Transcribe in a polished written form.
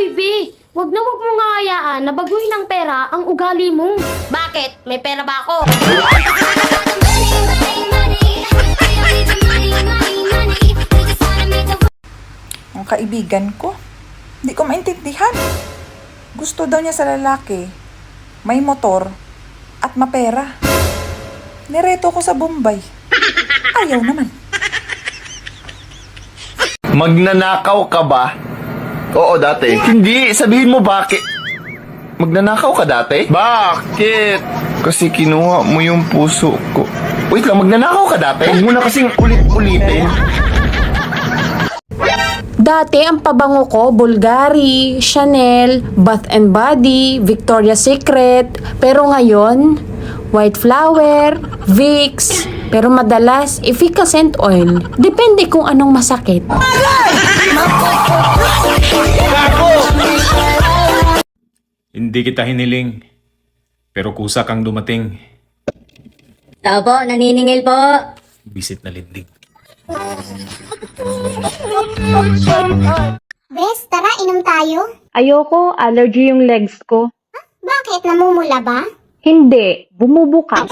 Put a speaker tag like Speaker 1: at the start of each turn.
Speaker 1: Uy, B, wag mo nga hayaan na baguhin ng pera ang ugali mo.
Speaker 2: Bakit? May pera ba ako?
Speaker 3: Ang kaibigan ko, hindi ko maintindihan. Gusto daw niya sa lalaki, may motor, at mapera. Nireto ko sa Bombay. Ayaw naman.
Speaker 4: Magnanakaw ka ba? Oo, dati. Hindi, sabihin mo bakit. Magnanakaw ka dati? Bakit? Kasi kinuha mo yung puso ko. Wait lang, magnanakaw ka dati? Huwag mo na kasing ulit-ulitin.
Speaker 5: Dati ang pabango ko, Bulgari, Chanel, Bath and Body, Victoria's Secret. Pero ngayon, White Flower, Vicks. Pero madalas, efficacent oil. Depende kung anong masakit.
Speaker 6: Hindi kita hiniling, pero kusa kang dumating.
Speaker 2: Tao po, naniningil po.
Speaker 6: Bisit na lindig.
Speaker 7: Bes, tara, inom tayo.
Speaker 1: Ayoko, allergy yung legs ko.
Speaker 7: Bakit? Namumula ba?
Speaker 1: Hindi, bumubuka.